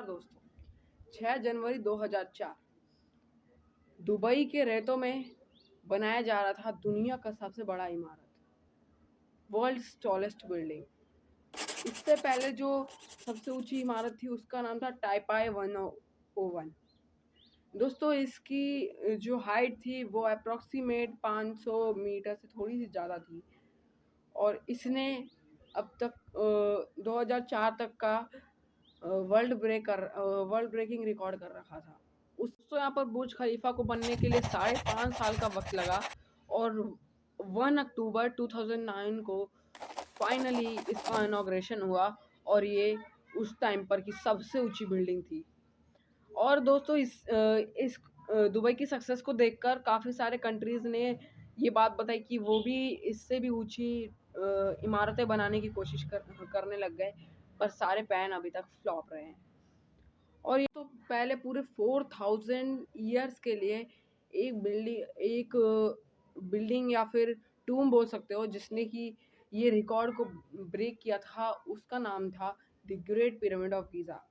दोस्तों, 6 जनवरी 2004 दुबई के रेतों में बनाया जा रहा था दुनिया का सबसे बड़ा इमारत, वर्ल्ड्स टॉलेस्ट बिल्डिंग। इससे पहले जो सबसे ऊंची इमारत थी उसका नाम था टाइपाई 101। दोस्तों, इसकी जो हाइट थी वो अप्रॉक्सीमेट 500 मीटर से थोड़ी सी ज़्यादा थी और इसने अब तक 2004 तक का वर्ल्ड ब्रेकिंग रिकॉर्ड कर रखा था। उसको यहाँ पर बुर्ज खलीफा को बनने के लिए 5.5 साल का वक्त लगा और 1 अक्टूबर 2009 को फाइनली इसका इनॉग्रेशन हुआ और ये उस टाइम पर की सबसे ऊंची बिल्डिंग थी। और दोस्तों, इस दुबई की सक्सेस को देखकर काफ़ी सारे कंट्रीज़ ने ये बात बताई कि वो भी इससे भी ऊंची इमारतें बनाने की कोशिश करने लग गए, पर सारे प्लान अभी तक फ्लॉप रहे हैं। और ये तो पहले पूरे 4000 ईयर्स के लिए एक बिल्डिंग या फिर टूम बोल सकते हो जिसने कि ये रिकॉर्ड को ब्रेक किया था, उसका नाम था the great pyramid of Giza.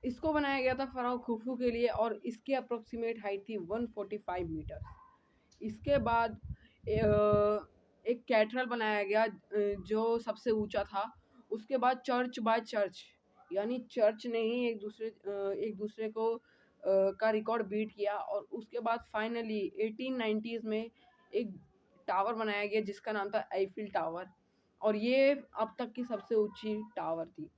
इसको बनाया गया था फराओ खुफू के लिए और इसकी अप्रोक्सीमेट हाइट थी 145 मीटर। इसके बाद एक कैथेड्रल बनाया गया जो सबसे ऊंचा था। उसके बाद चर्च बाय चर्च, यानी चर्च ने ही एक दूसरे को का रिकॉर्ड बीट किया और उसके बाद फाइनली 1890s में एक टावर बनाया गया जिसका नाम था आईफिल टावर और ये अब तक की सबसे ऊंची टावर थी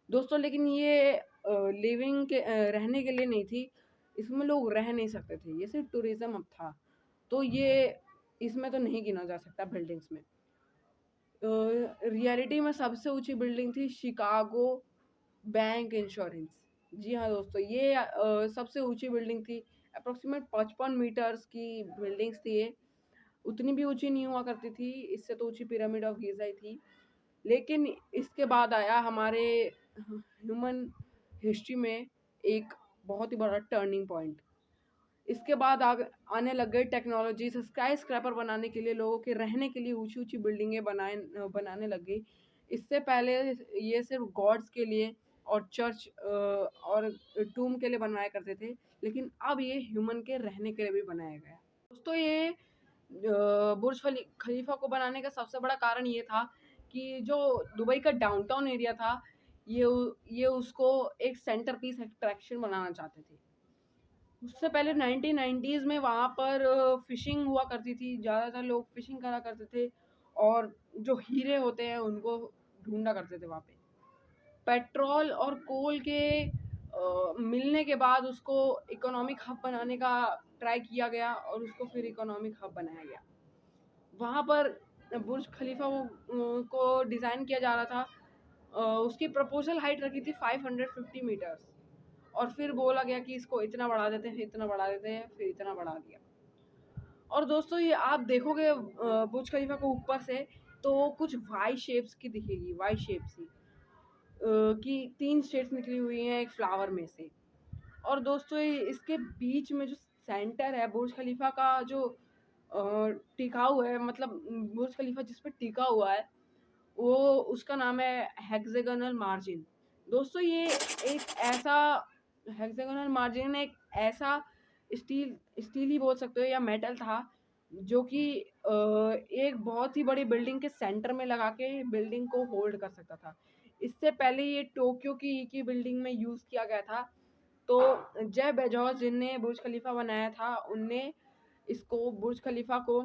दोस्तों। लेकिन ये लिविंग के रहने के लिए नहीं थी, इसमें लोग रह नहीं सकते थे, ये सिर्फ टूरिज्म अब था, तो ये इसमें तो नहीं गिना जा सकता बिल्डिंग्स में। रियलिटी में सबसे ऊंची बिल्डिंग थी शिकागो बैंक इंश्योरेंस। जी हाँ दोस्तों, ये सबसे ऊंची बिल्डिंग थी। अप्रोक्सीमेट 55 मीटर्स की बिल्डिंग्स थी ये, उतनी भी ऊंची नहीं हुआ करती थी, इससे तो ऊंची पिरामिड ऑफ गीज़ा ही थी। लेकिन इसके बाद आया हमारे ह्यूमन हिस्ट्री में एक बहुत ही बड़ा टर्निंग पॉइंट। इसके बाद आने लग गई टेक्नोलॉजी, स्काई स्क्रैपर बनाने के लिए, लोगों के रहने के लिए ऊंची ऊंची बिल्डिंगें बनाने लग गई। इससे पहले ये सिर्फ गॉड्स के लिए और चर्च और टूम के लिए बनाया करते थे, लेकिन अब ये ह्यूमन के रहने के लिए भी बनाया गया। दोस्तों, ये बुर्ज खलीफा को बनाने का सबसे बड़ा कारण ये था कि जो दुबई का डाउनटाउन एरिया था, ये उसको एक सेंटर पीस अट्रैक्शन बनाना चाहते थे। उससे पहले 1990s में वहाँ पर फिशिंग हुआ करती थी, ज़्यादातर लोग फिशिंग करा करते थे और जो हीरे होते हैं उनको ढूंढा करते थे वहाँ पे। पेट्रोल और कोल के मिलने के बाद उसको इकोनॉमिक हब बनाने का ट्राई किया गया और उसको फिर इकोनॉमिक हब बनाया गया। वहाँ पर बुर्ज खलीफा को डिज़ाइन किया जा रहा था। उसकी प्रपोजल हाइट रखी थी 550 मीटर्स और फिर बोला गया कि इसको इतना बढ़ा देते हैं, इतना बढ़ा देते हैं, फिर इतना बढ़ा दिया। और दोस्तों, ये आप देखोगे बुर्ज खलीफा को ऊपर से तो कुछ वाई शेप्स की दिखेगी, वाई शेप्स की 3 शेड्स निकली हुई हैं एक फ्लावर में से। और दोस्तों, इसके बीच में जो सेंटर है बुर्ज खलीफा का, जो टिकाऊ है, मतलब बुर्ज खलीफा जिस पे टिका हुआ है, वो उसका नाम है हेक्सागोनल मार्जिन। दोस्तों, ये एक ऐसा हेक्सागोनल मार्जिन एक ऐसा स्टील ही बोल सकते हो या मेटल था जो कि एक बहुत ही बड़ी बिल्डिंग के सेंटर में लगा के बिल्डिंग को होल्ड कर सकता था। इससे पहले ये टोक्यो की बिल्डिंग में यूज़ किया गया था। तो जेफ बेजोस जिनने बुर्ज खलीफा बनाया था, उनने इसको बुर्ज खलीफा को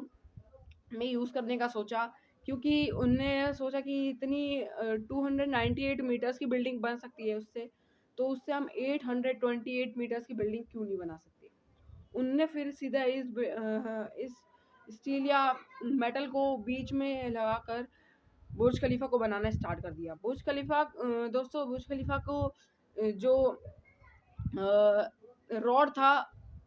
में यूज़ करने का सोचा, क्योंकि उनने सोचा कि इतनी 298 मीटर्स की बिल्डिंग बन सकती है उससे, तो उससे हम 828 मीटर्स की बिल्डिंग क्यों नहीं बना सकते। उनने फिर सीधा इस स्टील या मेटल को बीच में लगाकर बुर्ज खलीफा को बनाना स्टार्ट कर दिया। बुर्ज खलीफा दोस्तों, बुर्ज खलीफा को जो रॉड था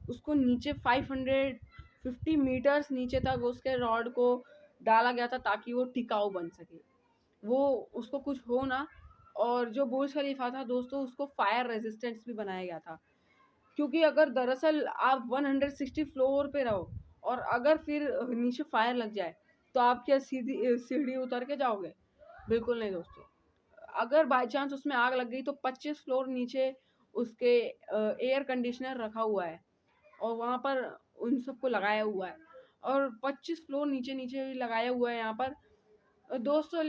उसको नीचे 550 मीटर्स नीचे तक उसके रॉड को डाला गया था ताकि वो टिकाऊ बन सके, वो उसको कुछ हो ना। और जो बुर्ज खलीफा था दोस्तों, उसको फायर रेजिस्टेंस भी बनाया गया था, क्योंकि अगर दरअसल आप 160 फ्लोर पे रहो और अगर फिर नीचे फायर लग जाए तो आप क्या सीधी सीढ़ी उतर के जाओगे? बिल्कुल नहीं दोस्तों, अगर बाय चांस उसमें आग लग गई तो 25 फ्लोर नीचे उसके एयर कंडीशनर रखा हुआ है और वहाँ पर उन सबको लगाया हुआ है और 25 फ्लोर नीचे नीचे भी लगाया हुआ है यहाँ पर। दोस्तों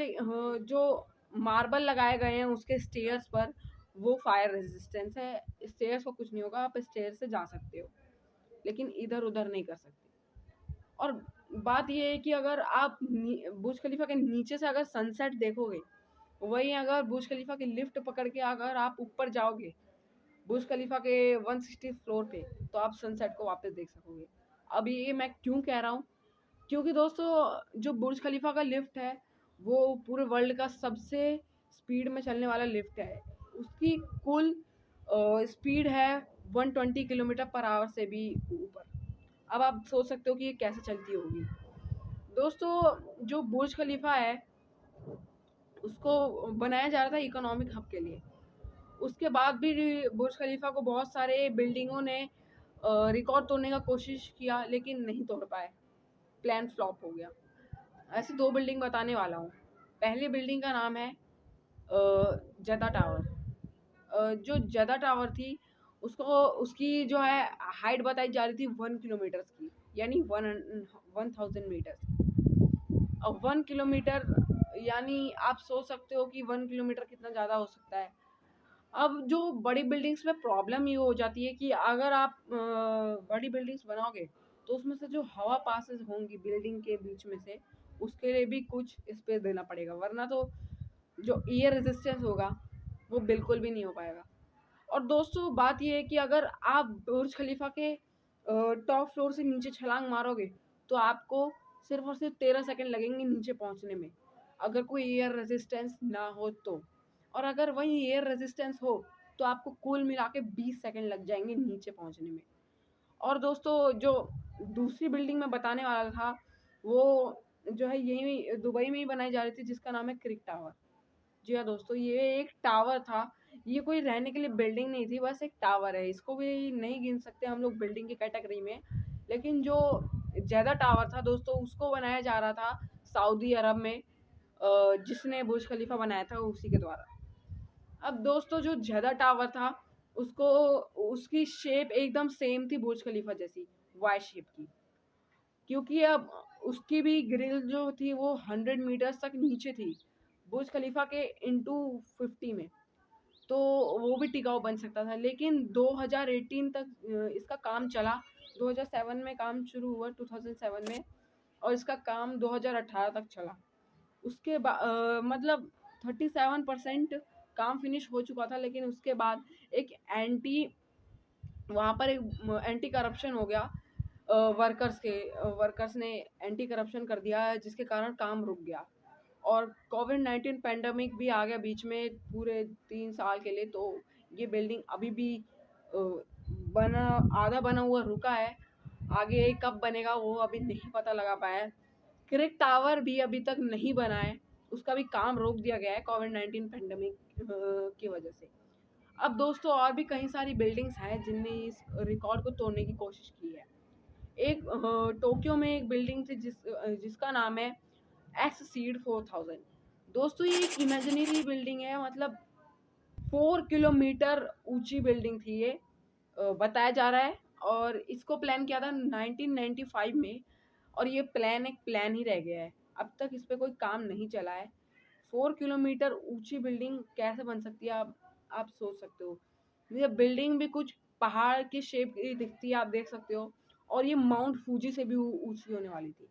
जो मार्बल लगाए गए हैं उसके स्टेयर्स पर वो फायर रेजिस्टेंस है। स्टेयर्स को कुछ नहीं होगा, आप स्टेयर से जा सकते हो लेकिन इधर उधर नहीं कर सकते। और बात ये है कि अगर आप बुर्ज खलीफा के नीचे से अगर सनसेट देखोगे, वहीं अगर बुर्ज खलीफा की लिफ्ट पकड़ के अगर आप ऊपर जाओगे बुर्ज खलीफा के 160 फ्लोर पे, तो आप सनसेट को वापस देख सकोगे। अब ये मैं क्यों कह रहा हूँ, क्योंकि दोस्तों जो बुर्ज खलीफा का लिफ्ट है वो पूरे वर्ल्ड का सबसे स्पीड में चलने वाला लिफ्ट है। उसकी कुल स्पीड है 120 किलोमीटर पर आवर से भी ऊपर। अब आप सोच सकते हो कि ये कैसे चलती होगी। दोस्तों जो बुर्ज खलीफा है उसको बनाया जा रहा था इकोनॉमिक हब के लिए। उसके बाद भी बुर्ज खलीफा को बहुत सारे बिल्डिंगों ने रिकॉर्ड तोड़ने का कोशिश किया लेकिन नहीं तोड़ पाए, प्लान फ्लॉप हो गया। ऐसी 2 बिल्डिंग बताने वाला हूँ। पहली बिल्डिंग का नाम है जदा टावर। जो जदा टावर थी उसको उसकी जो है हाइट बताई जा रही थी 1 किलोमीटर की, यानी 1000 मीटर्स। अब 1 किलोमीटर यानी आप सोच सकते हो कि 1 किलोमीटर कितना ज़्यादा हो सकता है। अब जो बड़ी बिल्डिंग्स में प्रॉब्लम ये हो जाती है कि अगर आप बड़ी बिल्डिंग्स बनाओगे तो उसमें से जो हवा पासेस होंगी बिल्डिंग के बीच में से, उसके लिए भी कुछ स्पेस देना पड़ेगा, वरना तो जो एयर रेजिस्टेंस होगा वो बिल्कुल भी नहीं हो पाएगा। और दोस्तों बात ये है कि अगर आप बुर्ज खलीफा के टॉप फ्लोर से नीचे छलांग मारोगे तो आपको सिर्फ और सिर्फ 13 सेकंड लगेंगे नीचे पहुंचने में, अगर कोई एयर रेजिस्टेंस ना हो तो। और अगर वही एयर रेजिस्टेंस हो तो आपको कुल मिला के 20 सेकंड लग जाएंगे नीचे पहुंचने में। और दोस्तों जो दूसरी बिल्डिंग में बताने वाला था वो जो है यही दुबई में ही बनाई जा रही थी, जिसका नाम है क्रिक टावर। जी हाँ दोस्तों, ये एक टावर था। ये कोई रहने के लिए बिल्डिंग नहीं थी, बस एक टावर है। इसको भी नहीं गिन सकते हम लोग बिल्डिंग की कैटेगरी में। लेकिन जो ज़्यादा टावर था दोस्तों उसको बनाया जा रहा था सऊदी अरब में, जिसने बुर्ज खलीफा बनाया था उसी के द्वारा। अब दोस्तों जो ज़्यादा टावर था उसको उसकी शेप एकदम सेम थी बुर्ज खलीफा जैसी, वाई शेप की। क्योंकि अब उसकी भी ग्रिल जो थी वो 100 मीटर्स तक नीचे थी बुर्ज खलीफा के इंटू 50 में, तो वो भी टिकाऊ बन सकता था। लेकिन 2018 तक इसका काम चला। 2007 में काम शुरू हुआ, 2007 में, और इसका काम 2018 तक चला। उसके बाद मतलब 37% काम फिनिश हो चुका था, लेकिन उसके बाद एक वहाँ पर एक एंटी करप्शन हो गया। वर्कर्स ने एंटी करप्शन कर दिया जिसके कारण काम रुक गया। और कोविड-19 पैंडेमिक भी आ गया बीच में पूरे 3 साल के लिए, तो ये बिल्डिंग अभी भी बना आधा बना हुआ रुका है। आगे कब बनेगा वो अभी नहीं पता लगा पाया है। क्रिक टावर भी अभी तक नहीं बना है, उसका भी काम रोक दिया गया है कोविड-19 पैंडेमिक की वजह से। अब दोस्तों और भी कई सारी बिल्डिंग्स हैं जिनने इस रिकॉर्ड को तोड़ने की कोशिश की है। एक टोक्यो में एक बिल्डिंग थी जिसका नाम है एक्ससीड 4000। दोस्तों ये एक इमेजिनरी बिल्डिंग है, मतलब 4 किलोमीटर ऊंची बिल्डिंग थी ये, बताया जा रहा है। और इसको प्लान किया था 1995 में, और ये प्लान एक प्लान ही रह गया है, अब तक इस पे कोई काम नहीं चला है। 4 किलोमीटर ऊंची बिल्डिंग कैसे बन सकती है, आप सोच सकते हो। ये बिल्डिंग भी कुछ पहाड़ की शेप की दिखती है, आप देख सकते हो। और ये माउंट फूजी से भी ऊंची होने वाली थी,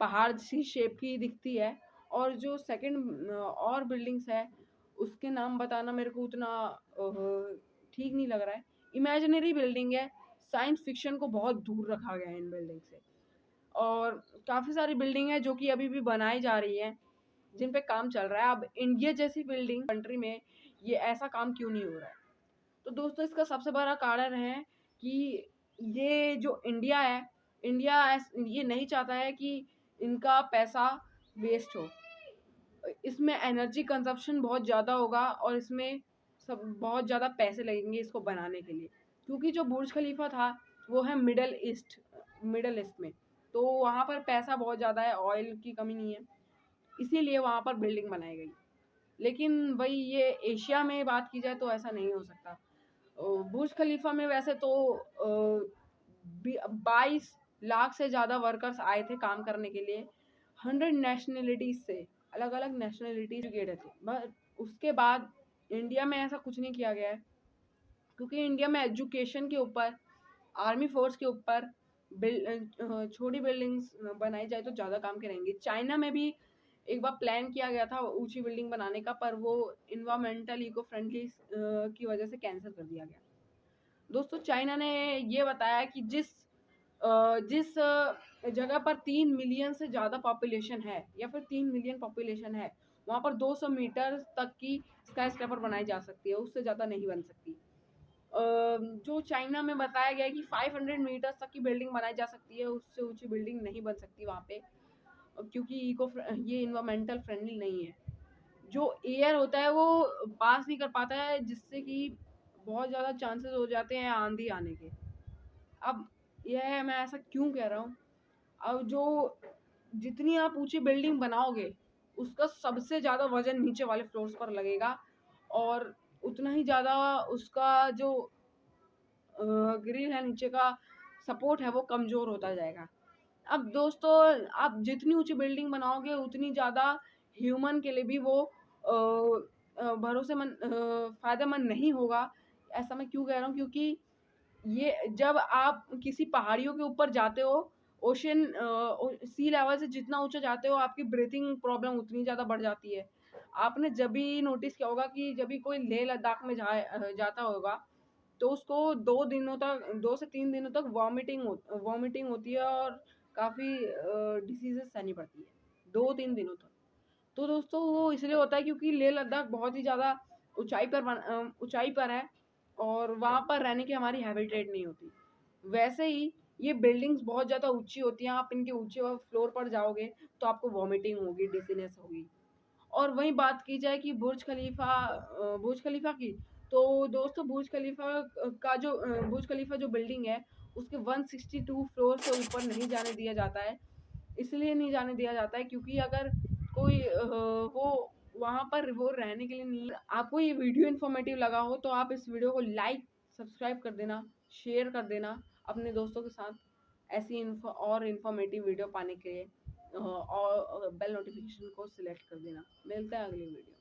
पहाड़ सी शेप की दिखती है। और जो सेकंड और बिल्डिंग्स है उसके नाम बताना मेरे को उतना ठीक नहीं लग रहा है। इमेजिनरी बिल्डिंग है, साइंस फिक्शन को बहुत दूर रखा गया है इन बिल्डिंग से। और काफ़ी सारी बिल्डिंग है जो कि अभी भी बनाई जा रही है, जिन पे काम चल रहा है। अब इंडिया जैसी बिल्डिंग कंट्री में ये ऐसा काम क्यों नहीं हो रहा है, तो दोस्तों इसका सबसे बड़ा कारण है कि ये जो इंडिया है, ये नहीं चाहता है कि इनका पैसा वेस्ट हो। इसमें एनर्जी कंजप्शन बहुत ज़्यादा होगा और इसमें सब बहुत ज़्यादा पैसे लगेंगे इसको बनाने के लिए। क्योंकि जो बुर्ज खलीफा था वो है मिडल ईस्ट में, तो वहाँ पर पैसा बहुत ज़्यादा है, ऑयल की कमी नहीं है, इसीलिए वहाँ पर बिल्डिंग बनाई गई। लेकिन वही ये एशिया में बात की जाए तो ऐसा नहीं हो सकता। बुर्ज खलीफा में वैसे तो 22 लाख से ज़्यादा वर्कर्स आए थे काम करने के लिए, 100 नेशनलिटीज से, अलग अलग नेशनलिटीज एजुकेटेड थे। बट उसके बाद इंडिया में ऐसा कुछ नहीं किया गया है, क्योंकि इंडिया में एजुकेशन के ऊपर, आर्मी फोर्स के ऊपर छोटी बिल्डिंग्स बनाई जाए तो ज़्यादा काम के रहेंगे। चाइना में भी एक बार प्लान किया गया था ऊंची बिल्डिंग बनाने का, पर वो इन्वायरमेंटल इको फ्रेंडली की वजह से कैंसिल कर दिया गया। दोस्तों चाइना ने ये बताया कि जिस जगह पर 3 मिलियन से ज़्यादा पॉपुलेशन है या फिर 3 मिलियन पॉपुलेशन है, वहाँ पर 200 मीटर तक की स्काई स्क्रैपर बनाई जा सकती है, उससे ज़्यादा नहीं बन सकती। जो चाइना में बताया गया है कि 500 मीटर्स तक की बिल्डिंग बनाई जा सकती है, उससे ऊंची बिल्डिंग नहीं बन सकती वहाँ पे, क्योंकि ये इन्वायरमेंटल फ्रेंडली नहीं है। जो एयर होता है वो पास नहीं कर पाता है, जिससे कि बहुत ज़्यादा चांसेस हो जाते हैं आंधी आने के। अब यह है, मैं ऐसा क्यों कह रहा हूँ, अब जो जितनी आप ऊंची बिल्डिंग बनाओगे उसका सबसे ज़्यादा वजन नीचे वाले फ्लोर्स पर लगेगा, और उतना ही ज़्यादा उसका जो ग्रिल है, नीचे का सपोर्ट है, वो कमज़ोर होता जाएगा। अब दोस्तों आप जितनी ऊंची बिल्डिंग बनाओगे उतनी ज़्यादा ह्यूमन के लिए भी वो भरोसेमंद फायदेमंद नहीं होगा। ऐसा मैं क्यों कह रहा हूँ, क्योंकि ये जब आप किसी पहाड़ियों के ऊपर जाते हो, ओशन सी लेवल से जितना ऊंचा जाते हो, आपकी ब्रीथिंग प्रॉब्लम उतनी ज़्यादा बढ़ जाती है। आपने जब भी नोटिस किया होगा कि जब भी कोई लेह लद्दाख में जाता होगा, तो उसको 2 से 3 दिनों तक वॉमिटिंग होती है, और काफ़ी डिसीजेस सहनी पड़ती है 2-3 दिनों तक। तो दोस्तों वो इसलिए होता है क्योंकि लेह लद्दाख बहुत ही ज़्यादा ऊंचाई पर है, और वहाँ पर रहने की हमारी हैबिटेट नहीं होती। वैसे ही ये बिल्डिंग्स बहुत ज़्यादा ऊंची होती हैं, आप इनके ऊंचे फ्लोर पर जाओगे तो आपको वॉमिटिंग होगी, डिजीनेस होगी। और वहीं बात की जाए कि बुर्ज खलीफा की, तो दोस्तों बुर्ज खलीफा जो बिल्डिंग है, उसके 162 फ्लोर से ऊपर नहीं जाने दिया जाता है। इसलिए नहीं जाने दिया जाता है क्योंकि अगर कोई वो वहाँ पर वो रहने के लिए नहीं। आपको ये वीडियो इन्फॉर्मेटिव लगा हो तो आप इस वीडियो को लाइक सब्सक्राइब कर देना, शेयर कर देना अपने दोस्तों के साथ, ऐसी इन्फॉर्मेटिव वीडियो पाने के लिए, और बेल नोटिफिकेशन को सिलेक्ट कर देना। मिलता है अगली वीडियो।